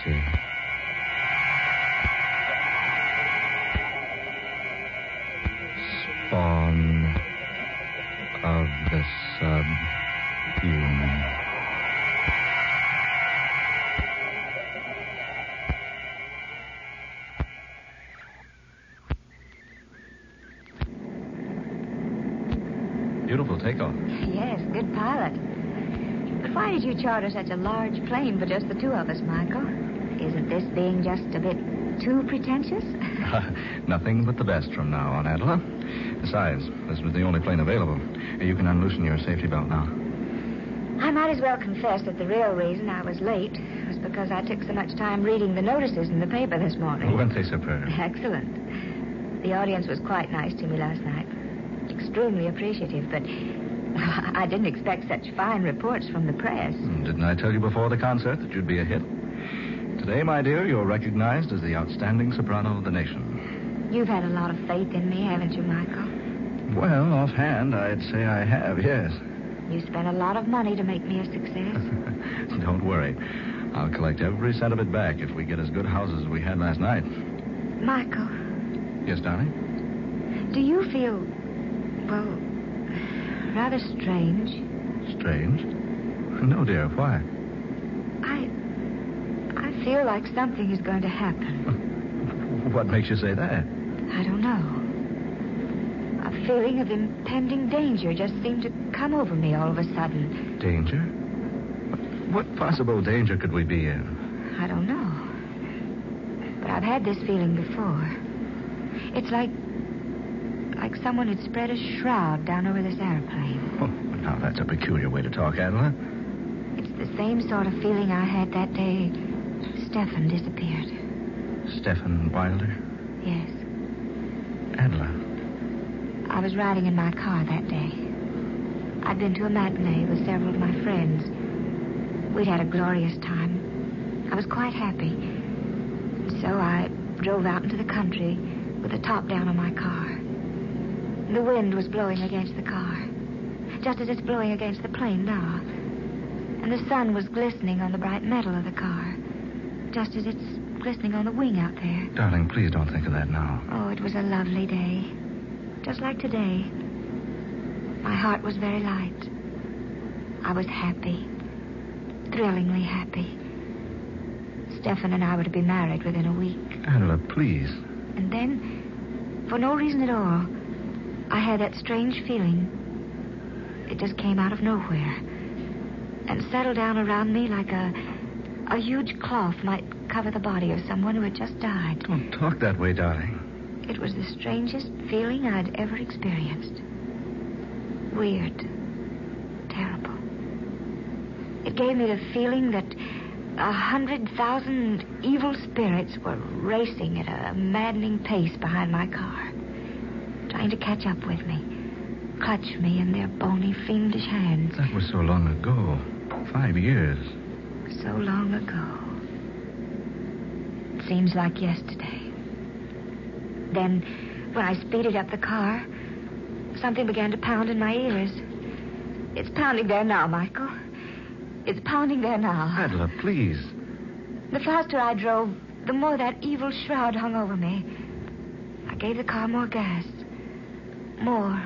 see. Spawn of the subhuman. Beautiful takeoff. Yes, good pilot. But why did you charter such a large plane for just the two of us, Michael? Isn't this being just a bit too pretentious? Nothing but the best from now on, Adela. Besides, this was the only plane available. You can unloosen your safety belt now. I might as well confess that the real reason I was late was because I took so much time reading the notices in the paper this morning. Weren't they superb? Excellent. The audience was quite nice to me last night. Extremely appreciative, but I didn't expect such fine reports from the press. Didn't I tell you before the concert that you'd be a hit? Today, my dear, you're recognized as the outstanding soprano of the nation. You've had a lot of faith in me, haven't you, Michael? Well, offhand, I'd say I have, yes. You spent a lot of money to make me a success. Don't worry. I'll collect every cent of it back if we get as good houses as we had last night. Michael. Yes, darling? Do you feel, well, rather strange? Strange? No, dear. Why? I feel like something is going to happen. What makes you say that? I don't know. A feeling of impending danger just seemed to come over me all of a sudden. Danger? What possible danger could we be in? I don't know. But I've had this feeling before. It's like someone had spread a shroud down over this airplane. Oh, now that's a peculiar way to talk, Adela. It's the same sort of feeling I had that day Stefan disappeared. Stefan Wilder? Yes. Adela. I was riding in my car that day. I'd been to a matinee with several of my friends. We'd had a glorious time. I was quite happy. So I drove out into the country with the top down on my car. The wind was blowing against the car, just as it's blowing against the plane now. And the sun was glistening on the bright metal of the car, just as it's glistening on the wing out there. Darling, please don't think of that now. Oh, it was a lovely day. Just like today. My heart was very light. I was happy. Thrillingly happy. Stefan and I were to be married within a week. Adela, please. And then, for no reason at all, I had that strange feeling. It just came out of nowhere and settled down around me like a huge cloth might cover the body of someone who had just died. Don't talk that way, darling. It was the strangest feeling I'd ever experienced. Weird. Terrible. It gave me the feeling that 100,000 evil spirits were racing at a maddening pace behind my car, trying to catch up with me, clutch me in their bony, fiendish hands. That was so long ago. 5 years. So long ago. It seems like yesterday. Then, when I speeded up the car, something began to pound in my ears. It's pounding there now, Michael. It's pounding there now. Adela, please. The faster I drove, the more that evil shroud hung over me. I gave the car more gas. More.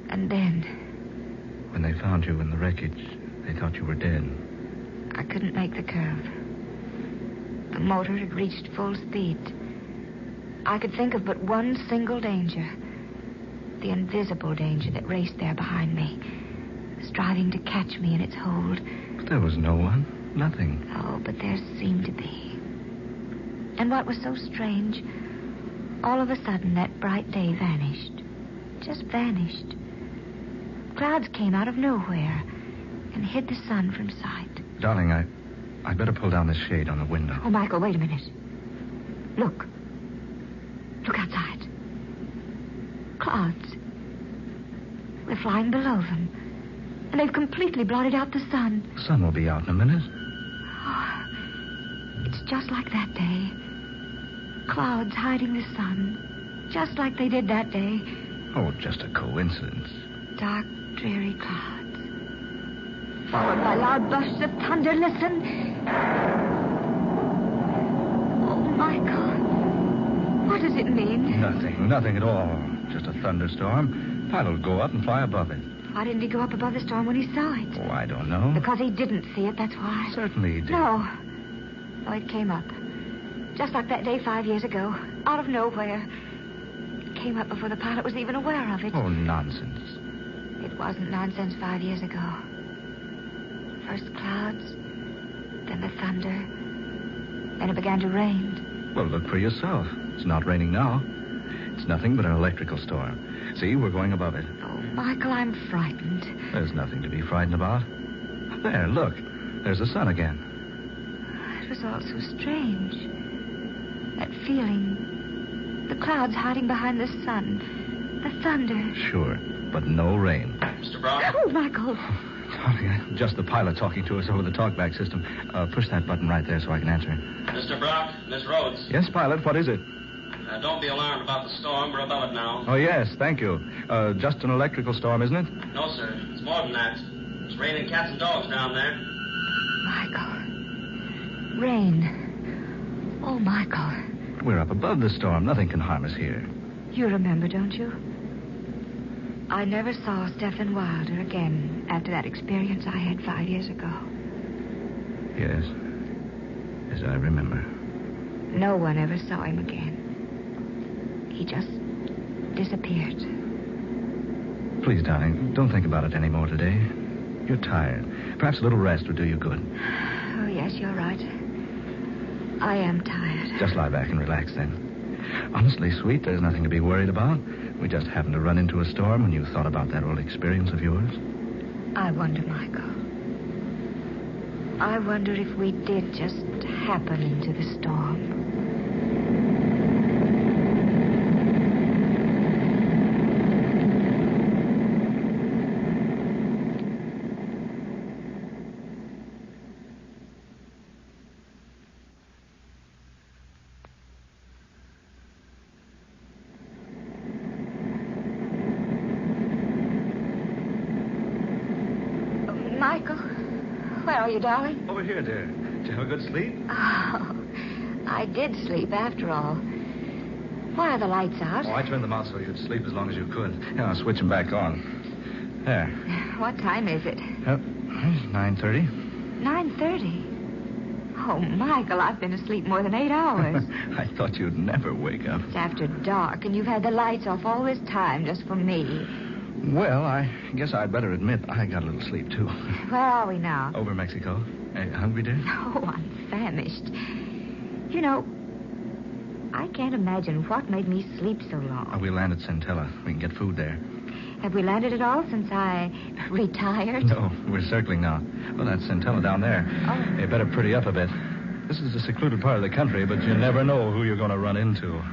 And then... When they found you in the wreckage, they thought you were dead. I couldn't make the curve. The motor had reached full speed. I could think of but one single danger. The invisible danger that raced there behind me, striving to catch me in its hold. But there was no one. Nothing. Oh, but there seemed to be. And what was so strange, all of a sudden that bright day vanished. Just vanished. Clouds came out of nowhere and hid the sun from sight. Darling, I'd better pull down this shade on the window. Oh, Michael, wait a minute. Look. Look outside. Clouds. We're flying below them. And they've completely blotted out the sun. The sun will be out in a minute. Oh, it's just like that day. Clouds hiding the sun. Just like they did that day. Oh, just a coincidence. Dark, dreary clouds. followed by loud bursts of thunder. Listen. Oh, Michael. What does it mean? Nothing at all. Just a thunderstorm. Pilot will go up and fly above it. Why didn't he go up above the storm when he saw it? Oh, I don't know. Because he didn't see it, that's why. Certainly he did. No, it came up. Just like that day 5 years ago. Out of nowhere. It came up before the pilot was even aware of it. Oh, nonsense. It wasn't nonsense 5 years ago. First clouds, then the thunder, then it began to rain. Well, look for yourself. It's not raining now. It's nothing but an electrical storm. See, we're going above it. Oh, Michael, I'm frightened. There's nothing to be frightened about. There, look. There's the sun again. It was all so strange. That feeling. The clouds hiding behind the sun. The thunder. Sure, but no rain. Mr. Brock? Oh, Michael. Darling, just the pilot talking to us over the talkback system. Push that button right there so I can answer. Mr. Brock, Miss Rhodes. Yes, pilot, what is it? Don't be alarmed about the storm. We're above it now. Oh, yes, thank you. Just an electrical storm, isn't it? No, sir. It's more than that. It's raining cats and dogs down there. Michael. Rain. Oh, Michael. We're up above the storm. Nothing can harm us here. You remember, don't you? I never saw Stephen Wilder again after that experience I had 5 years ago. Yes. Yes, I remember. No one ever saw him again. He just disappeared. Please, darling, don't think about it anymore today. You're tired. Perhaps a little rest would do you good. Oh, yes, you're right. I am tired. Just lie back and relax then. Honestly, sweet, there's nothing to be worried about. We just happened to run into a storm when you thought about that old experience of yours. I wonder, Michael. I wonder if we did just happen into the storm. Michael, where are you, darling? Over here, dear. Did you have a good sleep? Oh, I did sleep after all. Why are the lights out? Oh, I turned them out so you'd sleep as long as you could. Yeah, I'll switch them back on. There. What time is it? 9:30. 9:30. Oh, Michael, I've been asleep more than 8 hours. I thought you'd never wake up. It's after dark, and you've had the lights off all this time just for me. Well, I guess I'd better admit I got a little sleep, too. Where are we now? Over Mexico. Hungry, dear? Oh, I'm famished. You know, I can't imagine what made me sleep so long. We land at Centella. We can get food there. Have we landed at all since I retired? No, we're circling now. Well, that's Centella down there. Oh. You better pretty up a bit. This is a secluded part of the country, but you never know who you're going to run into.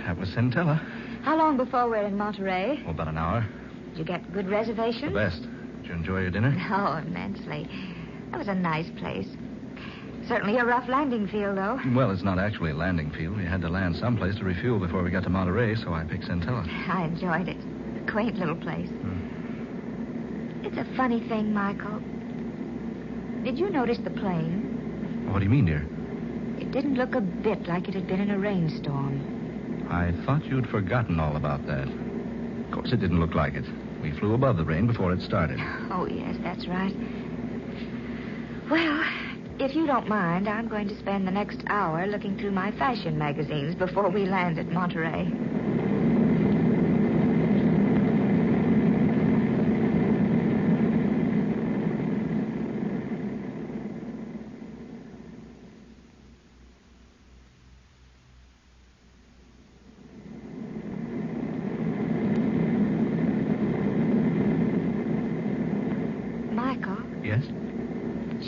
That was Centella. How long before we're in Monterey? Oh, about an hour. Did you get good reservations? The best. Did you enjoy your dinner? Oh, immensely. That was a nice place. Certainly a rough landing field, though. Well, it's not actually a landing field. We had to land someplace to refuel before we got to Monterey, so I picked Centella. I enjoyed it. A quaint little place. It's a funny thing, Michael. Did you notice the plane? What do you mean, dear? It didn't look a bit like it had been in a rainstorm. I thought you'd forgotten all about that. Of course, it didn't look like it. We flew above the rain before it started. Oh, yes, that's right. Well, if you don't mind, I'm going to spend the next hour looking through my fashion magazines before we land at Monterey.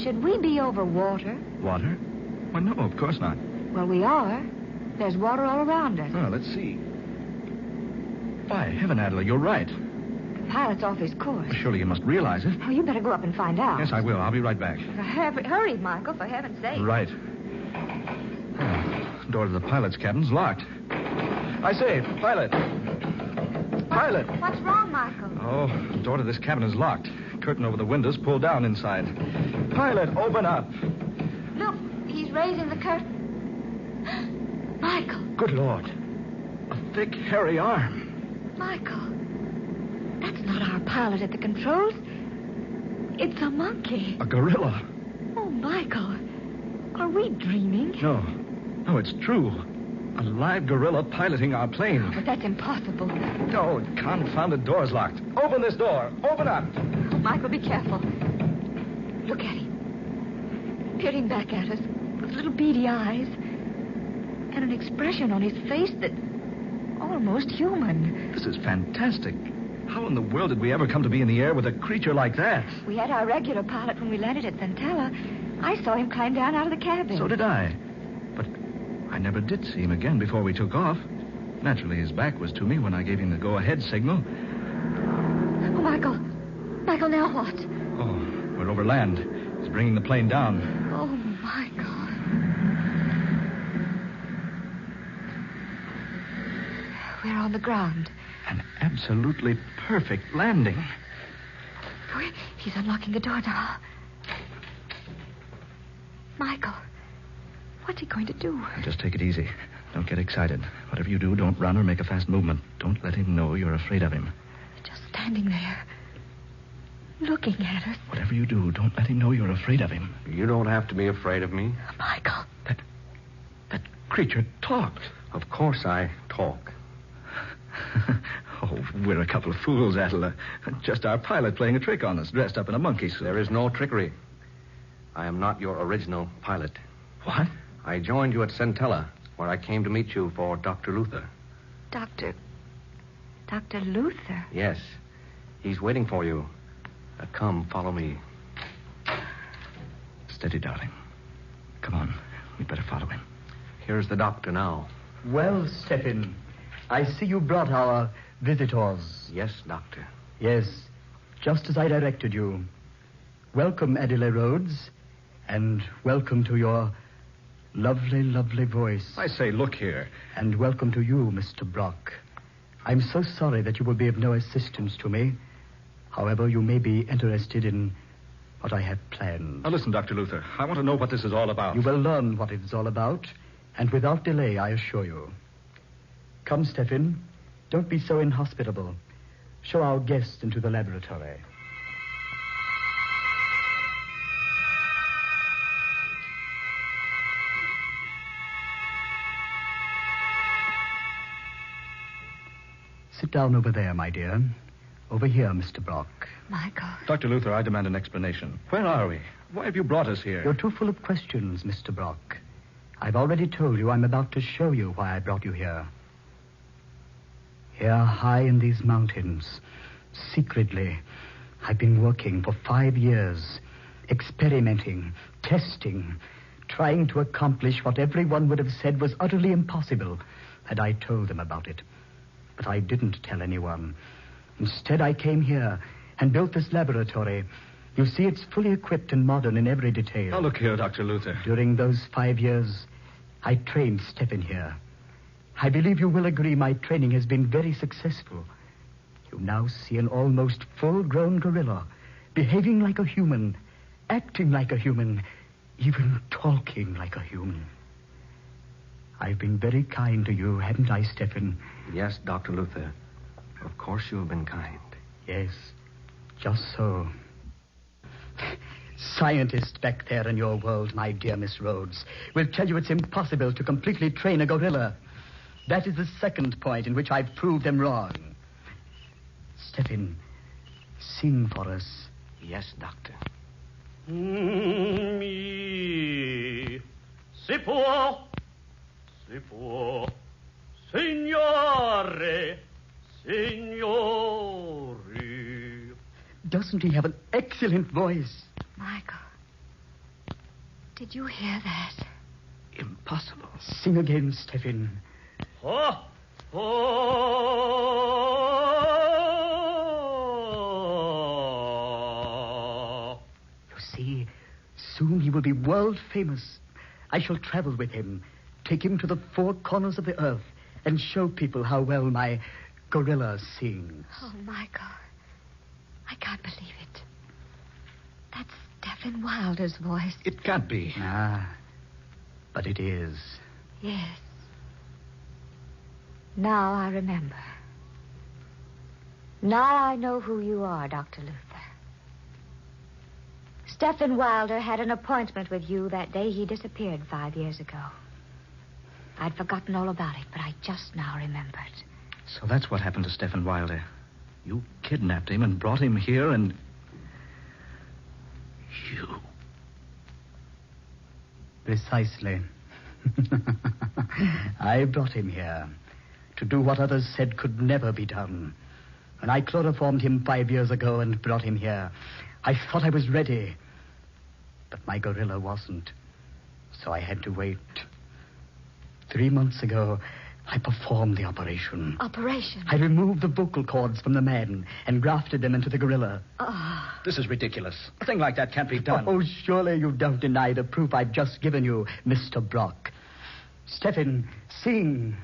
Should we be over water? Water? Why, no, of course not. Well, we are. There's water all around us. Well, let's see. By heaven, Adela, you're right. The pilot's off his course. Well, surely you must realize it. Oh, you better go up and find out. Yes, I will. I'll be right back. Hurry, Michael, for heaven's sake. Right. Oh, door to the pilot's cabin's locked. I say, pilot. Pilot. What's wrong, Michael? Oh, the door to this cabin is locked. Curtain over the windows pulled down inside. Pilot, open up. Look, he's raising the curtain. Michael. Good Lord. A thick, hairy arm. Michael. That's not our pilot at the controls. It's a monkey. A gorilla. Oh, Michael. Are we dreaming? No. No, it's true. A live gorilla piloting our plane. But that's impossible. No, confounded door's locked. Open this door. Open up. Oh, Michael, be careful. Look at him. Peering back at us with little beady eyes. And an expression on his face that almost human. This is fantastic. How in the world did we ever come to be in the air with a creature like that? We had our regular pilot when we landed at Centella. I saw him climb down out of the cabin. So did I. But I never did see him again before we took off. Naturally, his back was to me when I gave him the go-ahead signal. Oh, Michael. Michael, now what? Oh, we're over land. He's bringing the plane down. Oh, Michael. We're on the ground. An absolutely perfect landing. Oh, he's unlocking the door now. Michael, what's he going to do? Just take it easy. Don't get excited. Whatever you do, don't run or make a fast movement. Don't let him know you're afraid of him. Just standing there, looking at us. Whatever you do, don't let him know you're afraid of him. You don't have to be afraid of me. Michael. That creature talked. Of course I talk. Oh, we're a couple of fools, Adela. Just our pilot playing a trick on us, dressed up in a monkey suit. There is no trickery. I am not your original pilot. What? I joined you at Centella, where I came to meet you for Dr. Luther. Dr. Luther? Yes. He's waiting for you. Come, follow me. Steady, darling. Come on. We'd better follow him. Here's the doctor now. Well, Stephen, I see you brought our visitors. Yes, doctor. Yes, just as I directed you. Welcome, Adela Rhodes, and welcome to your lovely, lovely voice. I say, look here. And welcome to you, Mr. Brock. I'm so sorry that you will be of no assistance to me. However, you may be interested in what I have planned. Now, listen, Dr. Luther. I want to know what this is all about. You will learn what it's all about, and without delay, I assure you. Come, Stephen. Don't be so inhospitable. Show our guest into the laboratory. Sit down over there, my dear. Over here, Mr. Brock. Michael. Dr. Luther, I demand an explanation. Where are we? Why have you brought us here? You're too full of questions, Mr. Brock. I've already told you I'm about to show you why I brought you here. Here, high in these mountains, secretly, I've been working for 5 years, experimenting, testing, trying to accomplish what everyone would have said was utterly impossible had I told them about it. But I didn't tell anyone. Instead, I came here and built this laboratory. You see, it's fully equipped and modern in every detail. Now, look here, Dr. Luther. During those 5 years, I trained Stephen here. I believe you will agree my training has been very successful. You now see an almost full-grown gorilla, behaving like a human, acting like a human, even talking like a human. I've been very kind to you, haven't I, Stephen? Yes, Dr. Luther. Of course you have been kind. Yes, just so. Scientists back there in your world, my dear Miss Rhodes, will tell you it's impossible to completely train a gorilla. That is the second point in which I've proved them wrong. Stephen, sing for us. Yes, doctor. Mi, si può, signore, signori. Doesn't he have an excellent voice? Michael. Did you hear that? Impossible. Sing again, Stephen. Oh! Oh! You see, soon he will be world famous. I shall travel with him, take him to the four corners of the earth, and show people how well my gorilla sings. Oh, Michael. I can't believe it. That's Stephen Wilder's voice. It can't be. Ah, but it is. Yes. Now I remember. Now I know who you are, Dr. Luther. Stephen Wilder had an appointment with you that day he disappeared 5 years ago. I'd forgotten all about it, but I just now remembered. So that's what happened to Stephen Wilder. You kidnapped him and brought him here and... You... Precisely. I brought him here to do what others said could never be done. When I chloroformed him 5 years ago and brought him here, I thought I was ready. But my gorilla wasn't. So I had to wait. 3 months ago, I performed the operation. Operation? I removed the vocal cords from the man and grafted them into the gorilla. Oh. This is ridiculous. A thing like that can't be done. Oh, surely you don't deny the proof I've just given you, Mr. Brock. Stephen, sing.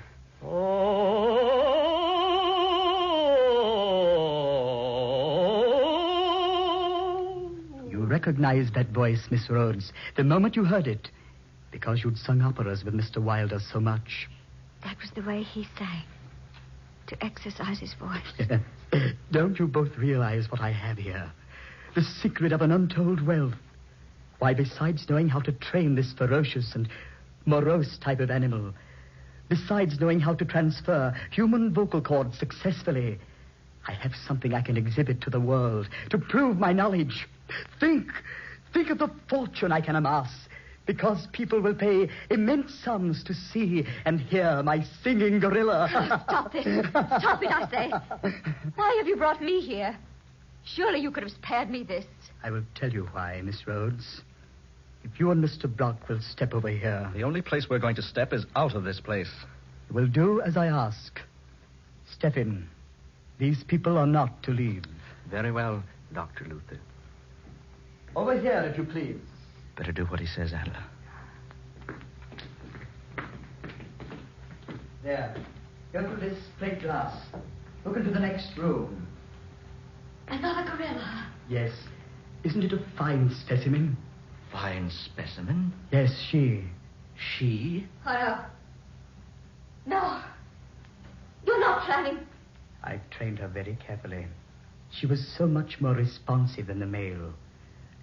You recognized that voice, Miss Rhodes, the moment you heard it, because you'd sung operas with Mr. Wilder so much. That was the way he sang. To exercise his voice. Don't you both realize what I have here? The secret of an untold wealth. Why, besides knowing how to train this ferocious and morose type of animal, besides knowing how to transfer human vocal cords successfully, I have something I can exhibit to the world to prove my knowledge. Think of the fortune I can amass, because people will pay immense sums to see and hear my singing gorilla. Stop it. Stop it, I say. Why have you brought me here? Surely you could have spared me this. I will tell you why, Miss Rhodes. If you and Mr. Brock will step over here... The only place we're going to step is out of this place. You will do as I ask. Step in. These people are not to leave. Very well, Dr. Luther. Over here, if you please. Better do what he says, Adler. There. Go through this plate glass. Look into the next room. Another gorilla. Yes. Isn't it a fine specimen? Fine specimen? Yes, she. She? Oh, no. No. You're not planning. I've trained her very carefully. She was so much more responsive than the male.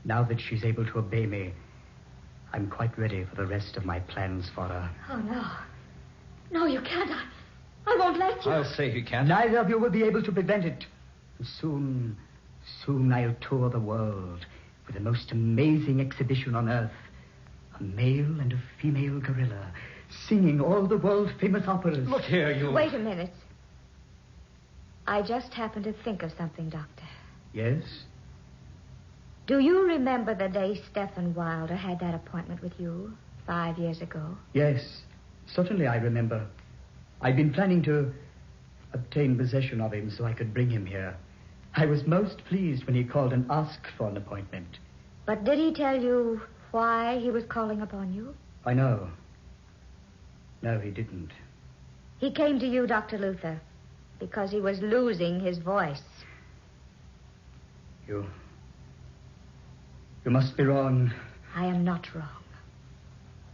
Now that she's able to obey me, I'm quite ready for the rest of my plans for her. Oh, no. No, you can't. I won't let you. I'll say he can't. Neither of you will be able to prevent it. Soon I'll tour the world with the most amazing exhibition on earth. A male and a female gorilla singing all the world-famous operas. Look here, you... Wait a minute. I just happened to think of something, Doctor. Yes? Do you remember the day Stephen Wilder had that appointment with you 5 years ago? Yes, certainly I remember. I'd been planning to obtain possession of him so I could bring him here. I was most pleased when he called and asked for an appointment. But did he tell you why he was calling upon you? I know. No, he didn't. He came to you, Dr. Luther, because he was losing his voice. You must be wrong. I am not wrong.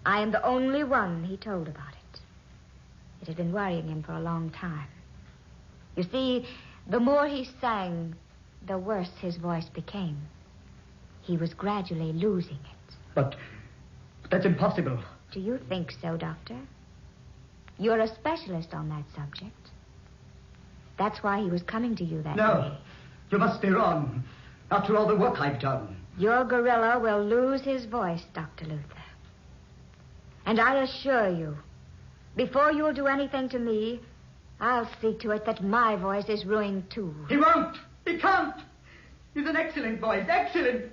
I am the only one he told about it. It had been worrying him for a long time. You see, the more he sang, the worse his voice became. He was gradually losing it. But that's impossible. Do you think so, Doctor? You're a specialist on that subject. That's why he was coming to you that day. No, you must be wrong. After all the work I've done. Your gorilla will lose his voice, Dr. Luther. And I assure you, before you'll do anything to me, I'll see to it that my voice is ruined, too. He won't. He can't. He's an excellent voice. Excellent.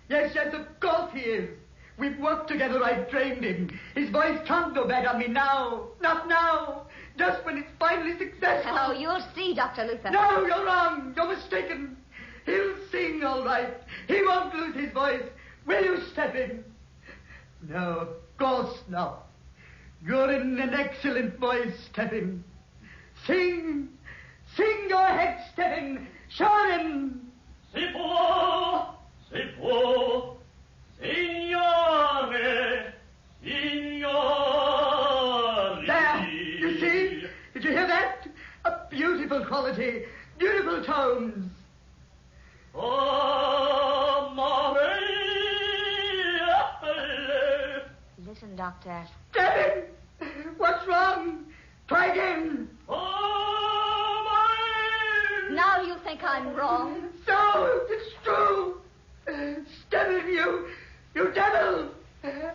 Yes, of course he is. We've worked together. I've trained him. His voice can't go bad on me now. Not now. Just when it's finally successful. Oh, you'll see, Dr. Luther. No, you're wrong. You're mistaken. He'll sing all right. He won't lose his voice. Will you step in? No, of course not. You're in an excellent voice, Stephen. Sing. Sing your head, Stephen. Sharon. Si può, signore, signori. There. You see? Did you hear that? A beautiful quality. Beautiful tones. Oh, Maria. Listen, Doctor. Stephen! What's wrong? Try again. Oh, Maria. Now you think I'm wrong. So, it's true. Stephen, you devil.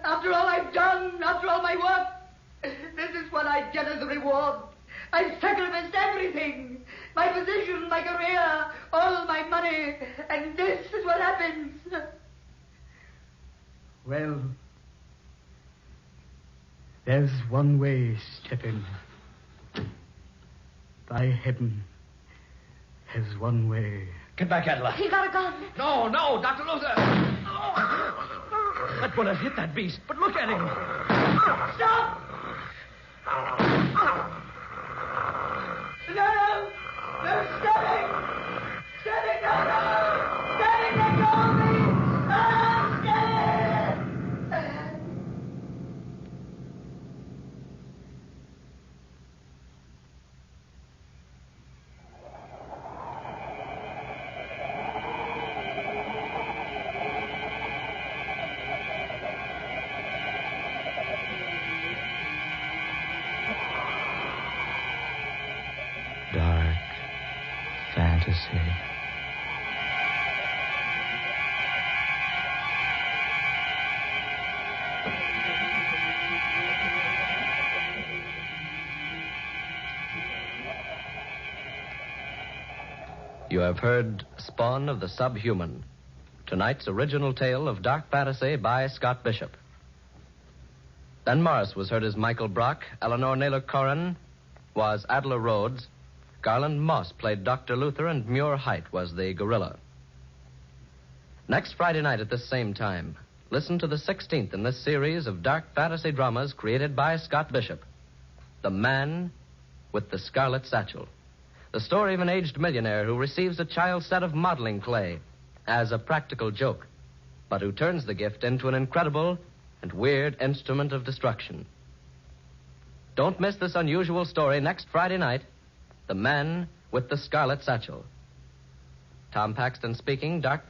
After all I've done, after all my work, this is what I get as a reward. I've sacrificed everything. My position, my career, all my money, and this is what happens. Well, there's one way, Stephen. By heaven, there's one way. Get back, Adela. He got a gun. No, Dr. Luther. That bullet hit that beast, but look at him. Stop! No, Stephen! Stephen, no! Stephen, let go of me! Stephen! Dark fantasy. You have heard Spawn of the Subhuman, tonight's original tale of dark fantasy by Scott Bishop. Ben Morris was heard as Michael Brock, Eleanor Naylor Corrin was Adela Rhodes, Garland Moss played Dr. Luther, and Muir Height was the gorilla. Next Friday night at this same time, listen to the 16th in this series of dark fantasy dramas created by Scott Bishop, The Man with the Scarlet Satchel. The story of an aged millionaire who receives a child's set of modeling clay as a practical joke, but who turns the gift into an incredible and weird instrument of destruction. Don't miss this unusual story next Friday night, The Man with the Scarlet Satchel. Tom Paxton speaking, Dark